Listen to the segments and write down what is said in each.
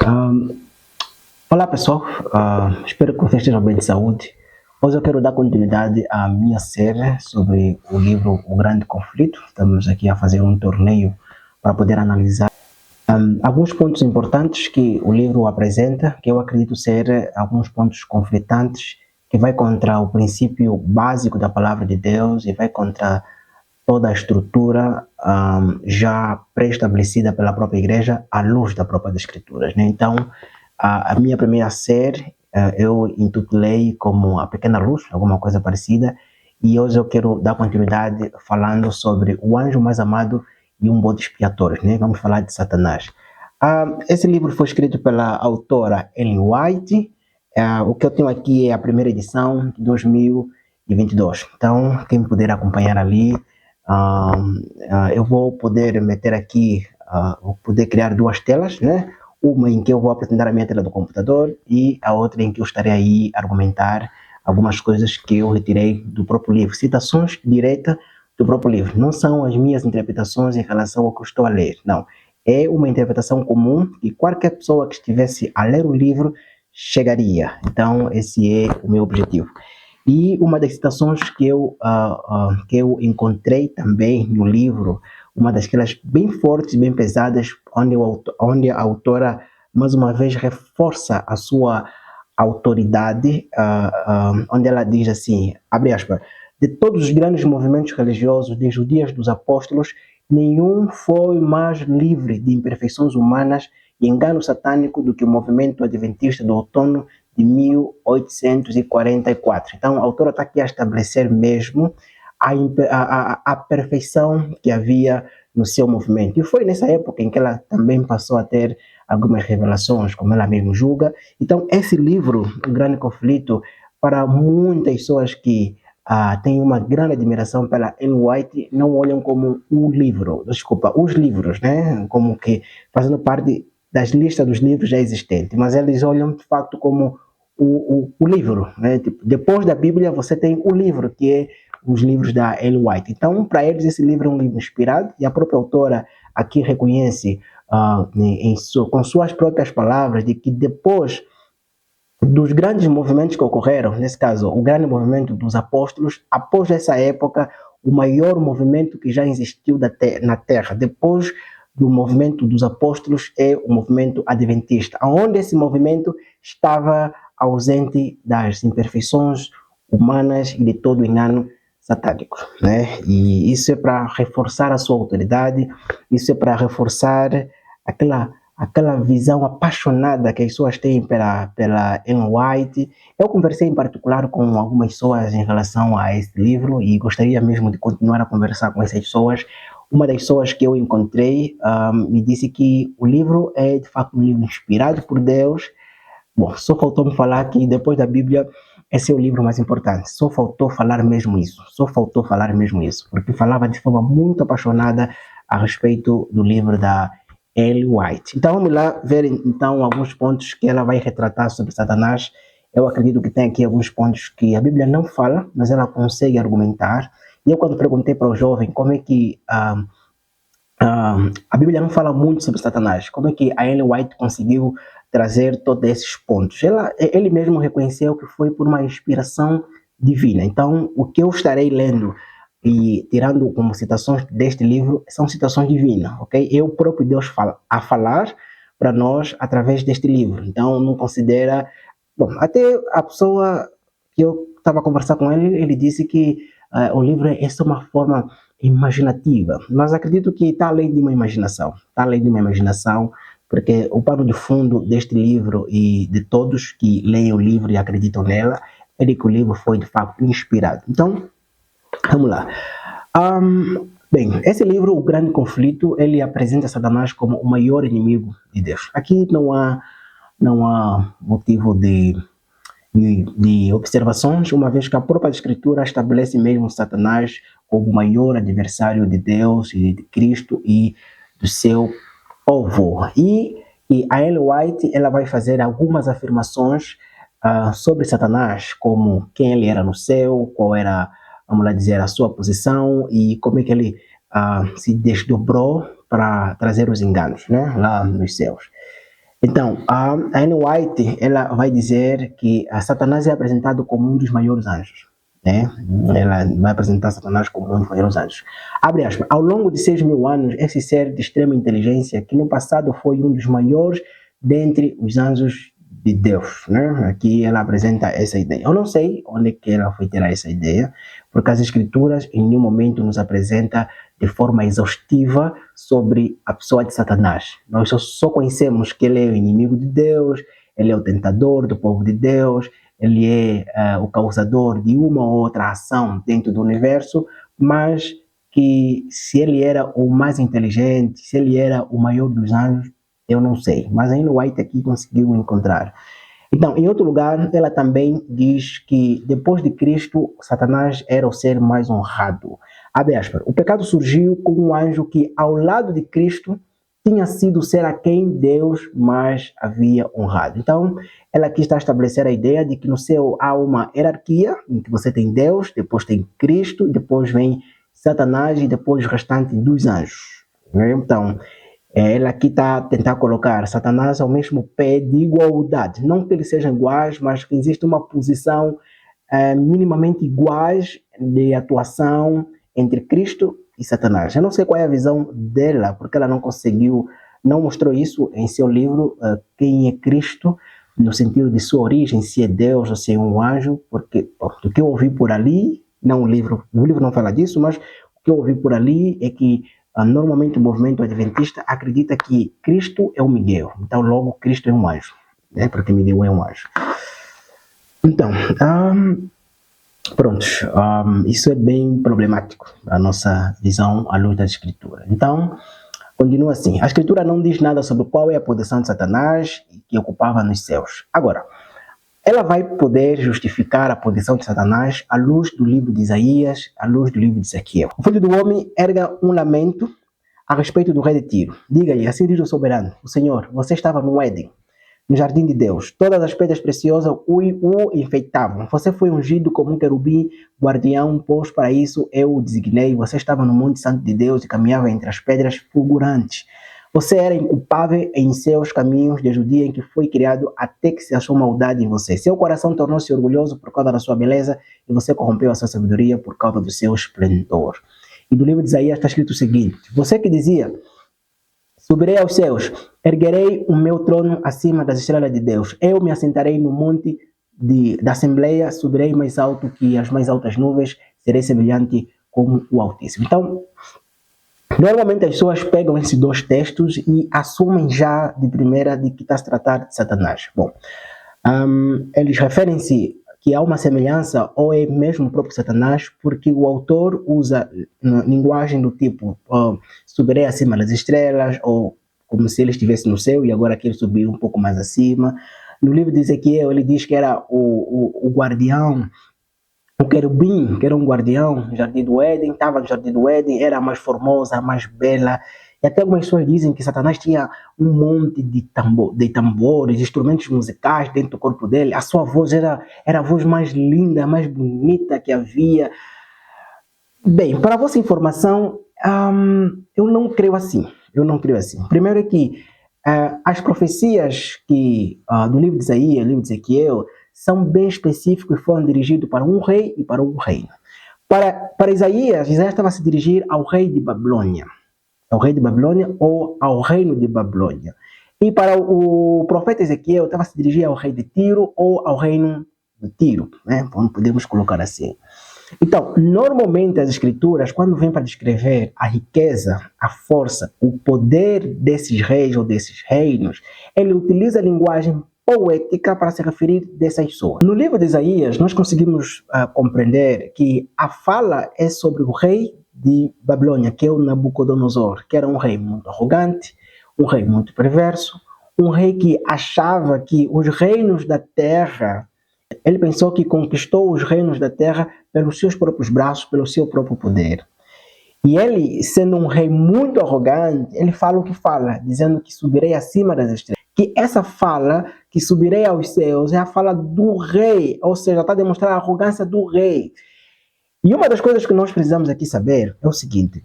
ahm, olá pessoal, espero que vocês estejam bem de saúde. Hoje eu quero dar continuidade à minha série sobre o livro O Grande Conflito. Estamos aqui a fazer um torneio para poder analisar alguns pontos importantes que o livro apresenta, que eu acredito ser alguns pontos conflitantes, que vai contra o princípio básico da palavra de Deus e vai contra toda a estrutura já pré-estabelecida pela própria igreja à luz da própria Escrituras, né? Então, a minha primeira série eu intitulei como A Pequena Luz, alguma coisa parecida, e hoje eu quero dar continuidade falando sobre o anjo mais amado e um bode expiatório, né? Vamos falar de Satanás. Esse livro foi escrito pela autora Ellen White. O que eu tenho aqui é a primeira edição de 2022. Então, quem puder acompanhar ali, eu vou poder meter aqui, vou poder criar duas telas, né? Uma em que eu vou apresentar a minha tela do computador e a outra em que eu estarei aí a argumentar algumas coisas que eu retirei do próprio livro, citações diretas do próprio livro. Não são as minhas interpretações em relação ao que eu estou a ler, não. É uma interpretação comum que qualquer pessoa que estivesse a ler o livro chegaria. Então, esse é o meu objetivo. E uma das citações que eu encontrei também no livro, uma daquelas bem fortes, bem pesadas, onde a autora, mais uma vez, reforça a sua autoridade, onde ela diz assim, abre aspas, de todos os grandes movimentos religiosos desde os dias dos apóstolos, nenhum foi mais livre de imperfeições humanas e engano satânico do que o movimento adventista do outono de 1844. Então, a autora está aqui a estabelecer mesmo a perfeição que havia no seu movimento. E foi nessa época em que ela também passou a ter algumas revelações, como ela mesmo julga. Então, esse livro, O Grande Conflito, para muitas pessoas que têm uma grande admiração pela Ellen White, não olham como o livro, desculpa, os livros, né? Como que fazendo parte das listas dos livros já existentes, mas eles olham de facto como o livro, né? Tipo, depois da Bíblia você tem o livro, que é os livros da Ellen White. Então, para eles, esse livro é um livro inspirado, e a própria autora aqui reconhece, com suas próprias palavras, de que depois dos grandes movimentos que ocorreram, nesse caso, o grande movimento dos apóstolos, após essa época, o maior movimento que já existiu na Terra, depois do movimento dos apóstolos, é o movimento adventista, onde esse movimento estava ausente das imperfeições humanas e de todo o engano satânico, né? E isso é para reforçar a sua autoridade, isso é para reforçar aquela visão apaixonada que as pessoas têm pela Ellen White. Eu conversei em particular com algumas pessoas em relação a esse livro e gostaria mesmo de continuar a conversar com essas pessoas. Uma das pessoas que eu encontrei me disse que o livro é de fato um livro inspirado por Deus. Bom, só faltou me falar que depois da Bíblia esse é o livro mais importante. Só faltou falar mesmo isso. Só faltou falar mesmo isso, porque falava de forma muito apaixonada a respeito do livro da Ellen White. Então vamos lá ver então alguns pontos que ela vai retratar sobre Satanás. Eu acredito que tem aqui alguns pontos que a Bíblia não fala, mas ela consegue argumentar. E eu quando perguntei para o jovem como é que a Bíblia não fala muito sobre Satanás, como é que a Ellen White conseguiu trazer todos esses pontos? Ele mesmo reconheceu que foi por uma inspiração divina. Então, o que eu estarei lendo e tirando como citações deste livro são citações divinas, ok? É o próprio Deus a falar para nós através deste livro. Então, não considera... Bom, até a pessoa que eu estava a conversar com ele disse que o livro é só uma forma imaginativa, mas acredito que está além de uma imaginação, está além de uma imaginação, porque o pano de fundo deste livro e de todos que leem o livro e acreditam nela é de que o livro foi de fato inspirado. Então, vamos lá. Bem, esse livro, O Grande Conflito, ele apresenta Satanás como o maior inimigo de Deus. Aqui não há motivo de observações, uma vez que a própria Escritura estabelece mesmo Satanás como o maior adversário de Deus e de Cristo e do seu povo. E a Ellen White ela vai fazer algumas afirmações sobre Satanás, como quem ele era no céu, qual era, vamos lá dizer, a sua posição e como é que ele se desdobrou para trazer os enganos, né, lá nos céus. Então, a Anne White, ela vai dizer que a Satanás é apresentado como um dos maiores anjos, né? Ela vai apresentar Satanás como um dos maiores anjos. Abre aspas, ao longo de 6.000 anos, esse ser de extrema inteligência, que no passado foi um dos maiores dentre os anjos de Deus, né? Aqui ela apresenta essa ideia. Eu não sei onde que ela foi tirar essa ideia, porque as escrituras em nenhum momento nos apresenta de forma exaustiva sobre a pessoa de Satanás. Nós só conhecemos que ele é o inimigo de Deus, ele é o tentador do povo de Deus, ele é o causador de uma ou outra ação dentro do universo, mas que se ele era o mais inteligente, se ele era o maior dos anjos, eu não sei. Mas ainda White aqui conseguiu encontrar. Então, em outro lugar, ela também diz que depois de Cristo, Satanás era o ser mais honrado. Abre aspas. O pecado surgiu com um anjo que, ao lado de Cristo, tinha sido o ser a quem Deus mais havia honrado. Então, ela aqui está a estabelecer a ideia de que no céu há uma hierarquia, em que você tem Deus, depois tem Cristo, depois vem Satanás e depois o restante dos anjos. Então, ela aqui está a tentar colocar Satanás ao mesmo pé de igualdade. Não que eles sejam iguais, mas que existe uma posição minimamente iguais de atuação entre Cristo e Satanás. Eu não sei qual é a visão dela, porque ela não conseguiu, não mostrou isso em seu livro, Quem é Cristo, no sentido de sua origem, se é Deus ou se é um anjo, porque o que eu ouvi por ali, não o livro não fala disso, mas o que eu ouvi por ali é que normalmente o movimento adventista acredita que Cristo é o Miguel, então logo Cristo é um anjo, né? Porque Miguel é um anjo. Então, pronto, isso é bem problemático, a nossa visão à luz da Escritura. Então, continua assim, a Escritura não diz nada sobre qual é a posição de Satanás que ocupava nos céus. Agora, ela vai poder justificar a posição de Satanás à luz do livro de Isaías, à luz do livro de Ezequiel. O filho do homem erga um lamento a respeito do rei de Tiro. Diga-lhe, assim diz o soberano, o Senhor, você estava no Éden, no jardim de Deus. Todas as pedras preciosas o enfeitavam. Você foi ungido como um querubim guardião, pois para isso eu o designei. Você estava no monte santo de Deus e caminhava entre as pedras fulgurantes. Você era inculpável em seus caminhos desde o dia em que foi criado até que se achou maldade em você. Seu coração tornou-se orgulhoso por causa da sua beleza e você corrompeu a sua sabedoria por causa do seu esplendor. E do livro de Isaías está escrito o seguinte, você que dizia, subirei aos céus, erguerei o meu trono acima das estrelas de Deus, eu me assentarei no monte da Assembleia, subirei mais alto que as mais altas nuvens, serei semelhante como o Altíssimo. Então, normalmente as pessoas pegam esses dois textos e assumem já de primeira de que está a tratar de Satanás. Bom, eles referem-se que há uma semelhança ou é mesmo o próprio Satanás, porque o autor usa linguagem do tipo subirei acima das estrelas, ou como se ele estivesse no céu e agora quer subir um pouco mais acima. No livro de Ezequiel ele diz que era o guardião, o querubim, que era um guardião no Jardim do Éden, estava no Jardim do Éden, era a mais formosa, a mais bela. E até algumas pessoas dizem que Satanás tinha um monte de tambores, instrumentos musicais dentro do corpo dele. A sua voz era a voz mais linda, mais bonita que havia. Bem, para a vossa informação, eu não creio assim. Eu não creio assim. Primeiro é que as profecias do livro de Isaías, do livro de Ezequiel, são bem específicos e foram dirigidos para um rei e para um reino. Para Isaías estava a se dirigir ao rei de Babilônia, ou ao reino de Babilônia. E para o profeta Ezequiel estava a se dirigir ao rei de Tiro ou ao reino de Tiro, né? Podemos colocar assim. Então, normalmente as escrituras, quando vêm para descrever a riqueza, a força, o poder desses reis ou desses reinos, ele utiliza a linguagem poética para se referir dessas pessoas. No livro de Isaías, nós conseguimos compreender que a fala é sobre o rei de Babilônia, que é o Nabucodonosor, que era um rei muito arrogante, um rei muito perverso, um rei que achava que os reinos da terra, ele pensou que conquistou os reinos da terra pelos seus próprios braços, pelo seu próprio poder. E ele, sendo um rei muito arrogante, ele fala o que fala, dizendo que subirei acima das estrelas. Que essa fala, que subirei aos céus, é a fala do rei, ou seja, está a demonstrar a arrogância do rei. E uma das coisas que nós precisamos aqui saber é o seguinte,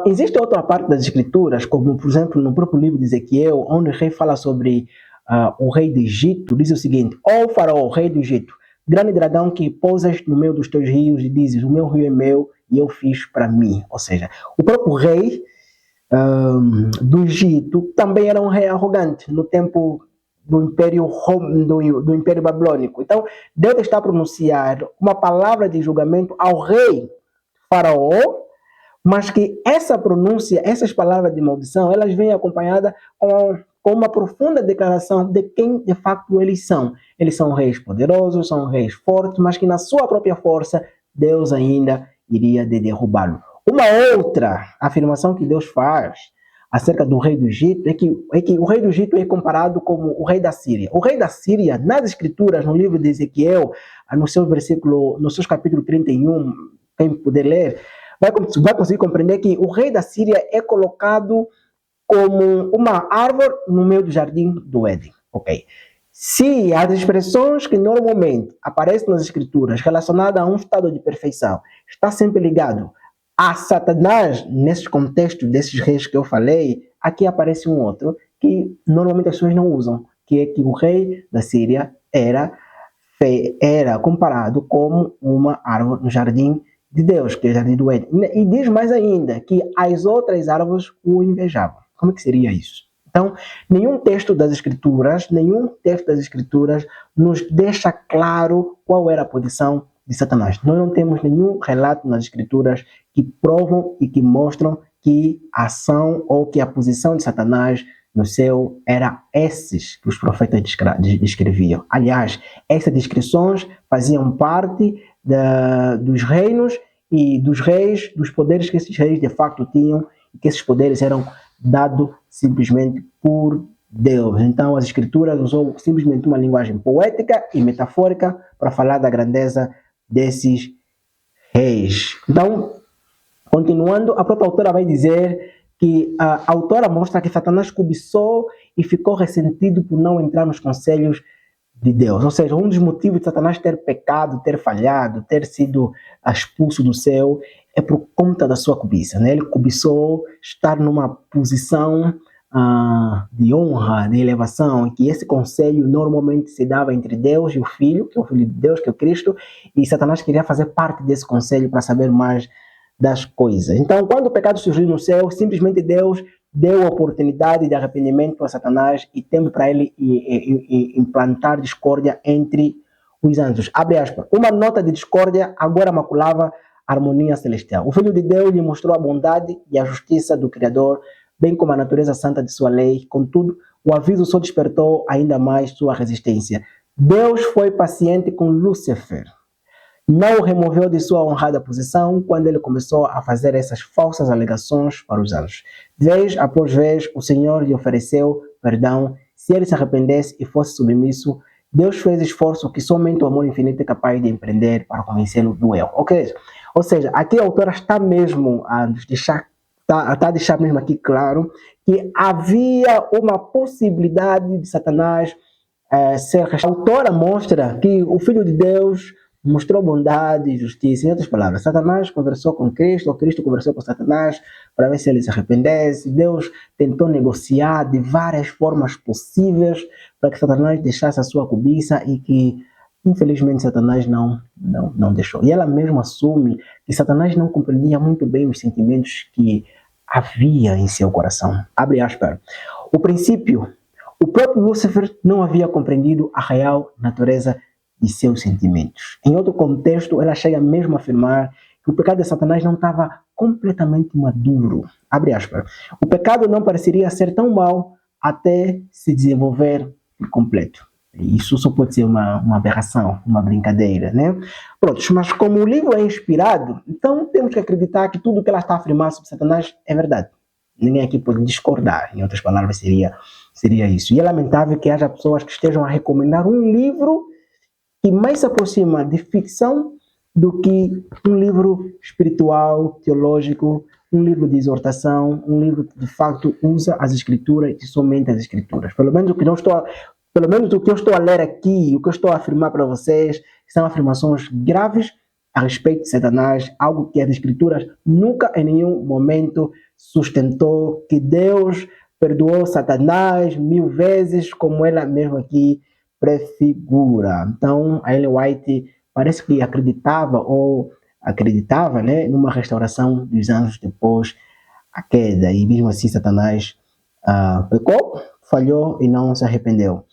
Existe outra parte das escrituras, como por exemplo no próprio livro de Ezequiel, onde o rei fala sobre o rei do Egito, diz o seguinte: ó faraó, rei do Egito, grande dragão que pousas no meio dos teus rios e dizes, o meu rio é meu e eu fiz para mim. Ou seja, o próprio rei do Egito também era um rei arrogante no tempo do Império Babilônico. Então, Deus está a pronunciar uma palavra de julgamento ao rei faraó, mas que essa pronúncia, essas palavras de maldição, elas vêm acompanhadas com uma profunda declaração de quem de facto eles são. Eles são reis poderosos, são reis fortes, mas que na sua própria força Deus ainda iria derrubá-lo. Uma outra afirmação que Deus faz acerca do rei do Egito é que o rei do Egito é comparado como o rei da Síria. O rei da Síria, nas escrituras, no livro de Ezequiel, no seu versículo, no seu capítulo 31, quem puder ler, vai conseguir compreender que o rei da Síria é colocado como uma árvore no meio do jardim do Éden. Ok. Se as expressões que normalmente aparecem nas escrituras relacionadas a um estado de perfeição está sempre ligado a Satanás, nesse contexto desses reis que eu falei, aqui aparece um outro que normalmente as pessoas não usam, que é que o rei da Síria era comparado como uma árvore no jardim de Deus, que é o jardim do Éden. E diz mais ainda que as outras árvores o invejavam. Como é que seria isso? Então, nenhum texto das Escrituras nos deixa claro qual era a posição de Satanás. Nós não temos nenhum relato nas Escrituras que provam e que mostram que a ação ou que a posição de Satanás no céu era esses que os profetas descreviam. Aliás, essas descrições faziam parte dos reinos e dos reis, dos poderes que esses reis de facto tinham, e que esses poderes eram dados simplesmente por Deus. Então as escrituras usou simplesmente uma linguagem poética e metafórica para falar da grandeza desses reis. Então, continuando, a própria autora vai dizer que a autora mostra que Satanás cobiçou e ficou ressentido por não entrar nos conselhos de Deus. Ou seja, um dos motivos de Satanás ter pecado, ter falhado, ter sido expulso do céu é por conta da sua cobiça. Né? Ele cobiçou estar numa posição de honra, de elevação, que esse conselho normalmente se dava entre Deus e o Filho, que é o Filho de Deus, que é o Cristo, e Satanás queria fazer parte desse conselho para saber mais das coisas. Então, quando o pecado surgiu no céu, simplesmente Deus deu a oportunidade de arrependimento a Satanás e tempo para ele implantar discórdia entre os anjos. Abre aspas. Uma nota de discórdia agora maculava a harmonia celestial. O Filho de Deus lhe mostrou a bondade e a justiça do Criador, bem como a natureza santa de sua lei. Contudo, o aviso só despertou ainda mais sua resistência. Deus foi paciente com Lúcifer. Não o removeu de sua honrada posição quando ele começou a fazer essas falsas alegações para os anjos. Vez após vez, o Senhor lhe ofereceu perdão se ele se arrependesse e fosse submisso. Deus fez esforço que somente o amor infinito é capaz de empreender para convencê-lo do erro. Ok? Ou seja, aqui a autora está mesmo a deixar mesmo aqui claro que havia uma possibilidade de Satanás ser... A autora mostra que o Filho de Deus mostrou bondade e justiça. Em outras palavras, Satanás conversou com Cristo, ou Cristo conversou com Satanás para ver se ele se arrependesse. Deus tentou negociar de várias formas possíveis para que Satanás deixasse a sua cobiça e que, infelizmente, Satanás não deixou. E ela mesma assume que Satanás não compreendia muito bem os sentimentos que havia em seu coração. Abre aspas. O princípio, o próprio Lúcifer não havia compreendido a real natureza de seus sentimentos. Em outro contexto, ela chega mesmo a afirmar que o pecado de Satanás não estava completamente maduro. Abre aspas. O pecado não pareceria ser tão mau até se desenvolver por completo. Isso só pode ser uma aberração, uma brincadeira, né? Pronto, mas como o livro é inspirado, então temos que acreditar que tudo que ela está afirmando sobre Satanás é verdade. Ninguém aqui pode discordar, em outras palavras seria isso. E é lamentável que haja pessoas que estejam a recomendar um livro que mais se aproxima de ficção do que um livro espiritual, teológico, um livro de exortação, um livro que de facto usa as escrituras e somente as escrituras. Pelo menos o que eu estou a ler aqui, o que eu estou a afirmar para vocês, são afirmações graves a respeito de Satanás, algo que as Escrituras nunca em nenhum momento sustentou, que Deus perdoou Satanás 1000 vezes, como ela mesma aqui prefigura. Então, a Ellen White parece que acreditava, né, numa restauração dos anjos depois a queda, e mesmo assim Satanás pecou, falhou e não se arrependeu.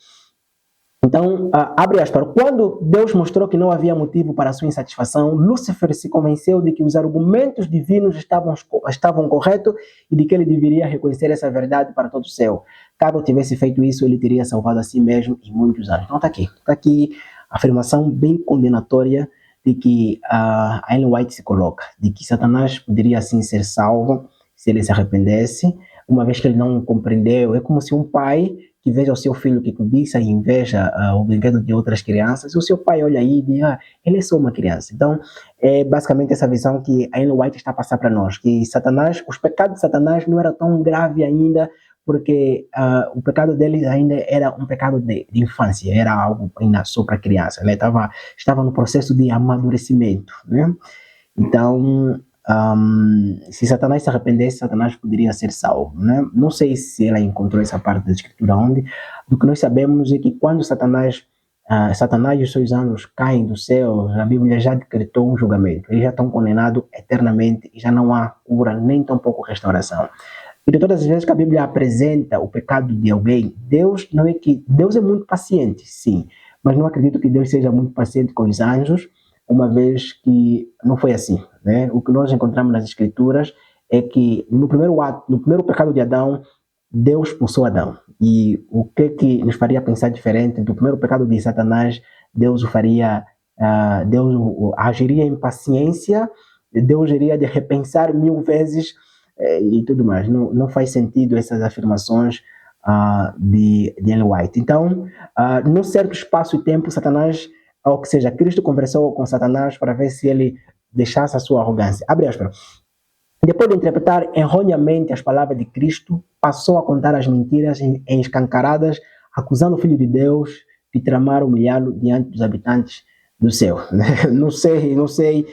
Então, abre aspas, quando Deus mostrou que não havia motivo para a sua insatisfação, Lúcifer se convenceu de que os argumentos divinos estavam corretos e de que ele deveria reconhecer essa verdade para todo o céu. Caso tivesse feito isso, ele teria salvado a si mesmo e muitos anos. Então, está aqui a afirmação bem condenatória de que a Ellen White se coloca, de que Satanás poderia assim ser salvo se ele se arrependesse, uma vez que ele não compreendeu. É como se um pai que veja o seu filho que cobiça e inveja o brinquedo de outras crianças, e o seu pai olha aí e diz, ele é só uma criança. Então, é basicamente essa visão que a Ellen White está a passar para nós, que Satanás, os pecados de Satanás não era tão grave ainda, porque o pecado dele ainda era um pecado de infância, era algo ainda só para criança, né? Estava no processo de amadurecimento, né? Então, se Satanás se arrependesse, Satanás poderia ser salvo, né? Não sei se ela encontrou essa parte da escritura onde. Do que nós sabemos é que quando Satanás e os seus anjos caem do céu, a Bíblia já decretou um julgamento. Eles já estão condenados eternamente e já não há cura, nem tampouco restauração. E de todas as vezes que a Bíblia apresenta o pecado de alguém, Deus é muito paciente, sim, mas não acredito que Deus seja muito paciente com os anjos, uma vez que não foi assim, né? O que nós encontramos nas Escrituras é que no primeiro pecado de Adão, Deus expulsou Adão. E o que nos faria pensar diferente do primeiro pecado de Satanás? Deus Deus agiria em paciência, Deus iria de repensar 1000 vezes e tudo mais. Não faz sentido essas afirmações de Ellen White. Então, num certo espaço e tempo, Satanás, ou seja, Cristo conversou com Satanás para ver se ele deixasse a sua arrogância. Abre aspas. Depois de interpretar erroneamente as palavras de Cristo, passou a contar as mentiras escancaradas, acusando o Filho de Deus de tramar humilhá-lo diante dos habitantes do céu. Não sei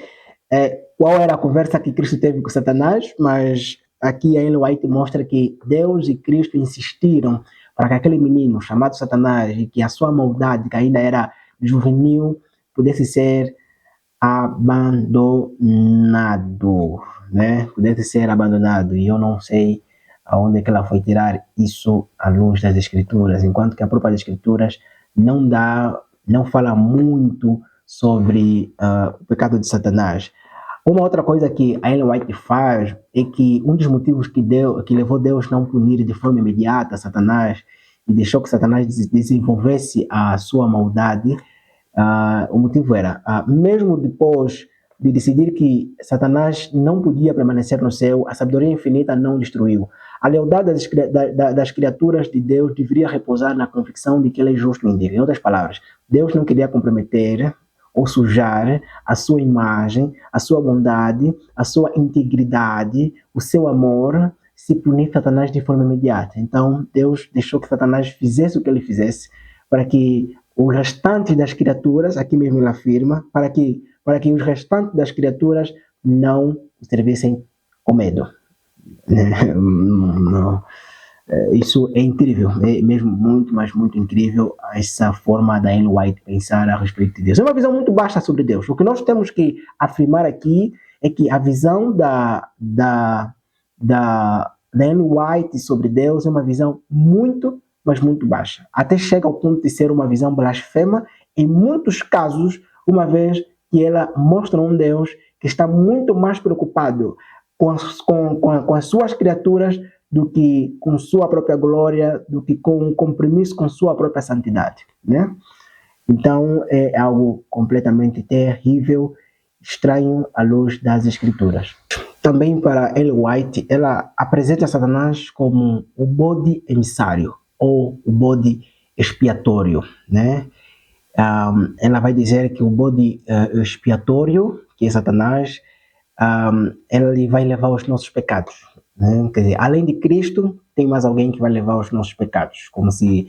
qual era a conversa que Cristo teve com Satanás, mas aqui a Ellen White mostra que Deus e Cristo insistiram para que aquele menino chamado Satanás, e que a sua maldade, que ainda era juvenil, pudesse ser abandonado, né? Pudesse ser abandonado. E eu não sei aonde é que ela foi tirar isso à luz das Escrituras, enquanto que a própria Escrituras não fala muito sobre o pecado de Satanás. Uma outra coisa que a Ellen White faz é que um dos motivos que levou Deus não punir de forma imediata Satanás e deixou que Satanás desenvolvesse a sua maldade, o motivo era, mesmo depois de decidir que Satanás não podia permanecer no céu, a sabedoria infinita não destruiu. A lealdade das criaturas de Deus deveria repousar na convicção de que ele é justo em Deus. Em outras palavras, Deus não queria comprometer ou sujar a sua imagem, a sua bondade, a sua integridade, o seu amor, se punir Satanás de forma imediata. Então, Deus deixou que Satanás fizesse o que ele fizesse, para que os restantes das criaturas, aqui mesmo ele afirma, para que os restantes das criaturas não servissem com medo. Não. Isso é incrível, é mesmo muito, mas muito incrível essa forma da Ellen White pensar a respeito de Deus. É uma visão muito baixa sobre Deus. O que nós temos que afirmar aqui é que a visão da Ellen White sobre Deus é uma visão muito, mas muito baixa. Até chega ao ponto de ser uma visão blasfema em muitos casos, uma vez que ela mostra um Deus que está muito mais preocupado com as suas criaturas do que com sua própria glória, do que com um compromisso com sua própria santidade, né? Então é algo completamente terrível, estranho à luz das Escrituras. Também para Ellen White, ela apresenta Satanás como o bode emissário ou o bode expiatório, né? Ela vai dizer que o bode expiatório, que é Satanás, ele vai levar os nossos pecados, né? Quer dizer, além de Cristo, tem mais alguém que vai levar os nossos pecados, como se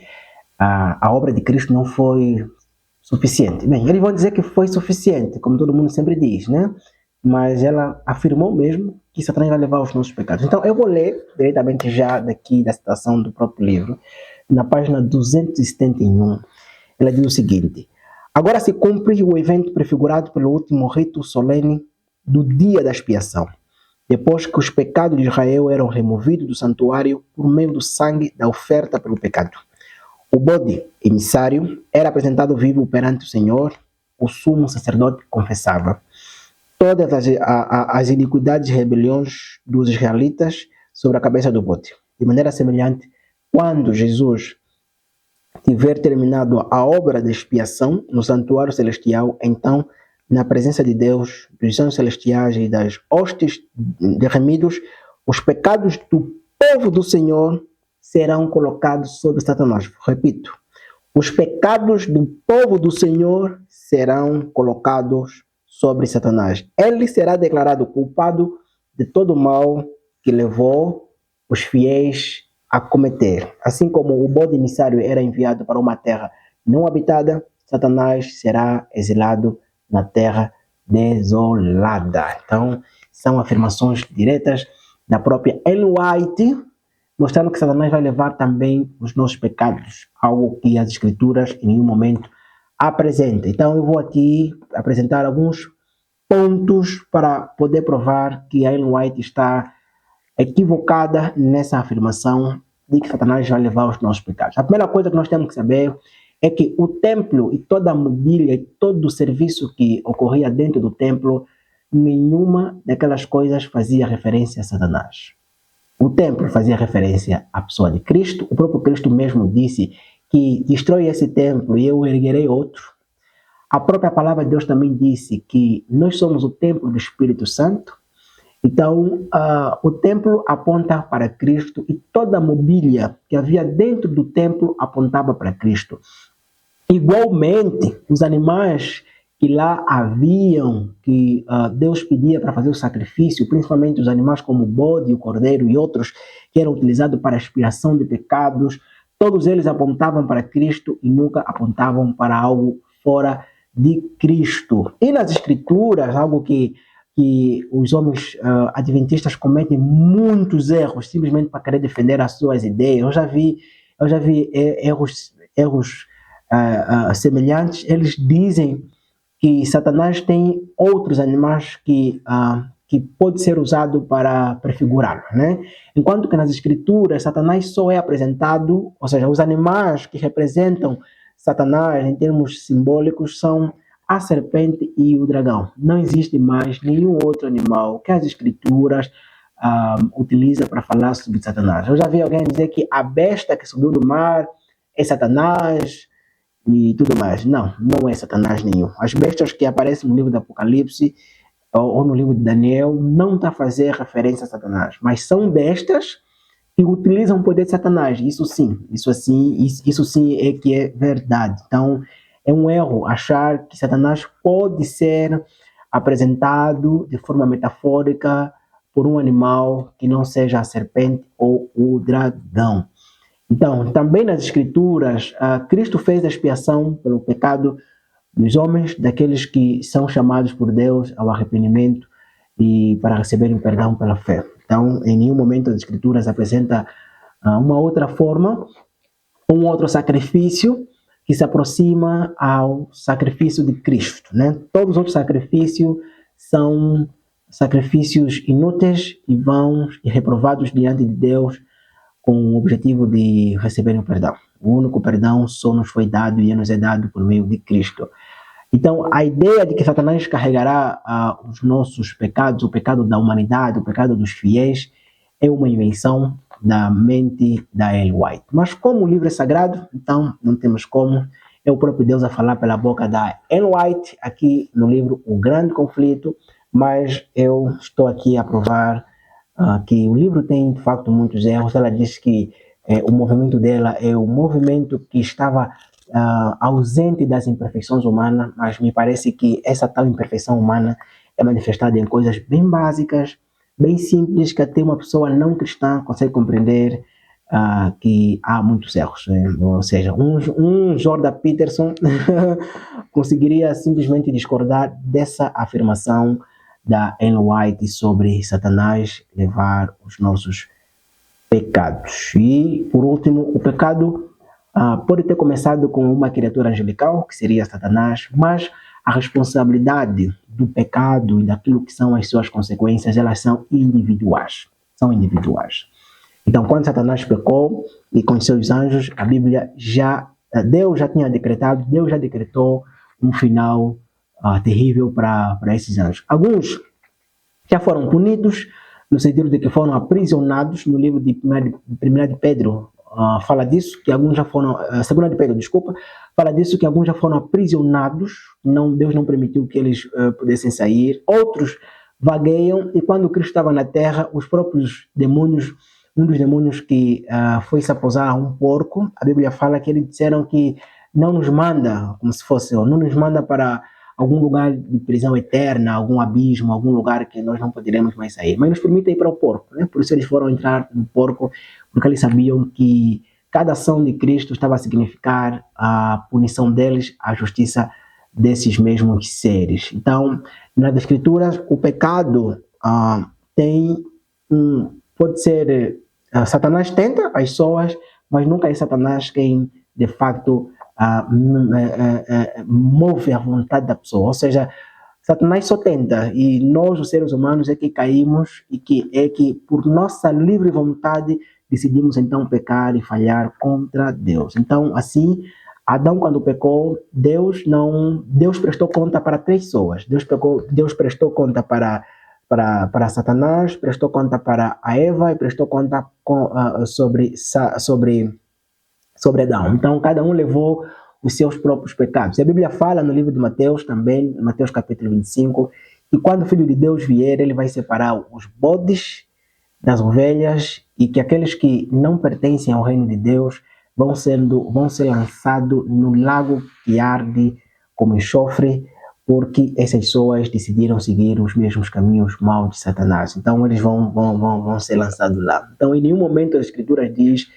a obra de Cristo não foi suficiente. Bem, eles vão dizer que foi suficiente, como todo mundo sempre diz, né? Mas ela afirmou mesmo que Satanás vai levar os nossos pecados. Então, eu vou ler diretamente já daqui da citação do próprio livro, na página 271. Ela diz o seguinte: agora se cumpre o evento prefigurado pelo último rito solene do dia da expiação, depois que os pecados de Israel eram removidos do santuário por meio do sangue da oferta pelo pecado. O bode emissário era apresentado vivo perante o Senhor, o sumo sacerdote confessava todas as iniquidades e rebeliões dos israelitas sobre a cabeça do bode. De maneira semelhante, quando Jesus tiver terminado a obra de expiação no santuário celestial, então, na presença de Deus, dos anjos celestiais e das hostes de remidos, os pecados do povo do Senhor serão colocados sobre Satanás. Repito, os pecados do povo do Senhor serão colocados sobre Satanás. Ele será declarado culpado de todo o mal que levou os fiéis a cometer. Assim como o bode emissário era enviado para uma terra não habitada, Satanás será exilado na terra desolada. Então, são afirmações diretas da própria Ellen White, mostrando que Satanás vai levar também os nossos pecados, algo que as Escrituras em nenhum momento apresentam. Então, eu vou aqui apresentar alguns pontos para poder provar que a Ellen White está equivocada nessa afirmação de que Satanás vai levar os nossos pecados. A primeira coisa que nós temos que saber é que o templo e toda a mobília e todo o serviço que ocorria dentro do templo, nenhuma daquelas coisas fazia referência a Satanás. O templo fazia referência à pessoa de Cristo. O próprio Cristo mesmo disse que destrói esse templo e eu erguerei outro. A própria palavra de Deus também disse que nós somos o templo do Espírito Santo. Então, o templo aponta para Cristo e toda a mobília que havia dentro do templo apontava para Cristo. Igualmente, os animais que lá haviam, que Deus pedia para fazer o sacrifício, principalmente os animais como o bode, o cordeiro e outros que eram utilizados para a expiação de pecados, todos eles apontavam para Cristo e nunca apontavam para algo fora de Cristo. E nas Escrituras, algo que os homens adventistas cometem muitos erros, simplesmente para querer defender as suas ideias. Eu já vi erros semelhantes. Eles dizem que Satanás tem outros animais que pode ser usado para prefigurá-lo, né? Enquanto que nas Escrituras, Satanás só é apresentado, ou seja, os animais que representam Satanás em termos simbólicos são a serpente e o dragão. Não existe mais nenhum outro animal que as Escrituras utilizam para falar sobre Satanás. Eu já vi alguém dizer que a besta que subiu do mar é Satanás e tudo mais. Não, não é Satanás nenhum. As bestas que aparecem no livro do Apocalipse ou no livro de Daniel não está a fazer referência a Satanás, mas são bestas que utilizam o poder de Satanás. Isso sim é que é verdade. Então, é um erro achar que Satanás pode ser apresentado de forma metafórica por um animal que não seja a serpente ou o dragão. Então, também nas Escrituras, Cristo fez a expiação pelo pecado dos homens, daqueles que são chamados por Deus ao arrependimento e para receberem perdão pela fé. Então, em nenhum momento as Escrituras apresenta uma outra forma, um outro sacrifício que se aproxima ao sacrifício de Cristo, né? Todos os outros sacrifícios são sacrifícios inúteis e vãos e reprovados diante de Deus com o objetivo de receberem o perdão. O único perdão só nos foi dado e nos é dado por meio de Cristo. Então, a ideia de que Satanás carregará os nossos pecados, o pecado da humanidade, o pecado dos fiéis, é uma invenção da mente da Ellen White. Mas como o livro é sagrado, então não temos como. É o próprio Deus a falar pela boca da Ellen White, aqui no livro O Grande Conflito, mas eu estou aqui a provar que o livro tem, de facto, muitos erros. Ela diz que o movimento dela é o movimento que estava ausente das imperfeições humanas, mas me parece que essa tal imperfeição humana é manifestada em coisas bem básicas, bem simples, que até uma pessoa não cristã consegue compreender que há muitos erros, né? Ou seja, um Jordan Peterson conseguiria simplesmente discordar dessa afirmação da Ellen White sobre Satanás levar os nossos pecados. E, por último, o pecado pode ter começado com uma criatura angelical, que seria Satanás, mas a responsabilidade do pecado e daquilo que são as suas consequências, elas são individuais. São individuais. Então, quando Satanás pecou e com seus anjos, a Bíblia Deus já tinha decretado, Deus já decretou um final terrível para esses anjos. Alguns já foram punidos, no sentido de que foram aprisionados. No livro de 1 de Pedro fala disso, que alguns já foram, 2 de Pedro, desculpa, fala disso, que alguns já foram aprisionados, Deus não permitiu que eles pudessem sair. Outros vagueiam, e quando Cristo estava na terra, os próprios demônios, um dos demônios que foi se aposar a um porco, a Bíblia fala que eles disseram que não nos manda, como se fosse, não nos manda para algum lugar de prisão eterna, algum abismo, algum lugar que nós não poderemos mais sair, mas nos permite ir para o porco, né? Por isso eles foram entrar no porco, porque eles sabiam que cada ação de Cristo estava a significar a punição deles, a justiça desses mesmos seres. Então, nas Escrituras, o pecado pode ser, Satanás tenta as pessoas, mas nunca é Satanás quem, de facto, move a vontade da pessoa. Ou seja, Satanás só tenta, e nós, os seres humanos, é que caímos e que por nossa livre vontade decidimos então pecar e falhar contra Deus. Então, assim, Adão, quando pecou, Deus prestou conta para três pessoas. Deus prestou conta para Satanás, prestou conta para a Eva e prestou conta sobre Adão. Então, cada um levou os seus próprios pecados. E a Bíblia fala no livro de Mateus também, Mateus capítulo 25, que quando o Filho de Deus vier, ele vai separar os bodes das ovelhas, e que aqueles que não pertencem ao reino de Deus vão ser lançados no lago que arde como enxofre, porque essas pessoas decidiram seguir os mesmos caminhos maus de Satanás. Então eles vão ser lançados lá. Então, em nenhum momento as Escrituras diz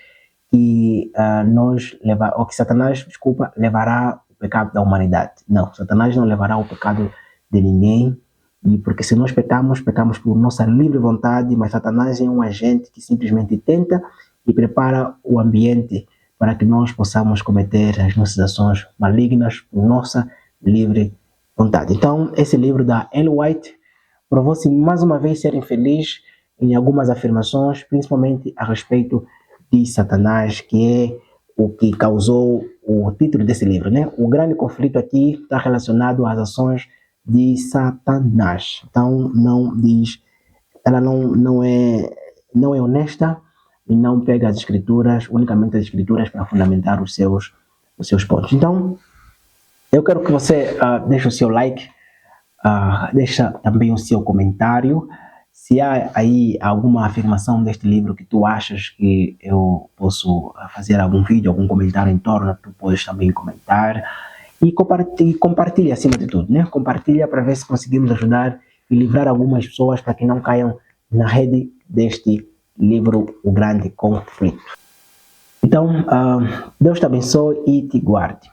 que que Satanás, levará o pecado da humanidade. Não, Satanás não levará o pecado de ninguém, e porque se nós pecamos por nossa livre vontade, mas Satanás é um agente que simplesmente tenta e prepara o ambiente para que nós possamos cometer as nossas ações malignas por nossa livre vontade. Então, esse livro da Ellen White provou-se mais uma vez ser infeliz em algumas afirmações, principalmente a respeito de Satanás, que é o que causou o título desse livro, né? O grande conflito aqui está relacionado às ações de Satanás. Então, ela não é honesta e não pega as Escrituras, unicamente as Escrituras, para fundamentar os seus pontos. Então, eu quero que você deixe o seu like, deixa também o seu comentário. Se há aí alguma afirmação deste livro que tu achas que eu posso fazer algum vídeo, algum comentário em torno, tu podes também comentar. E compartilha acima de tudo, né? Compartilha para ver se conseguimos ajudar e livrar algumas pessoas para que não caiam na rede deste livro, O Grande Conflito. Então, Deus te abençoe e te guarde.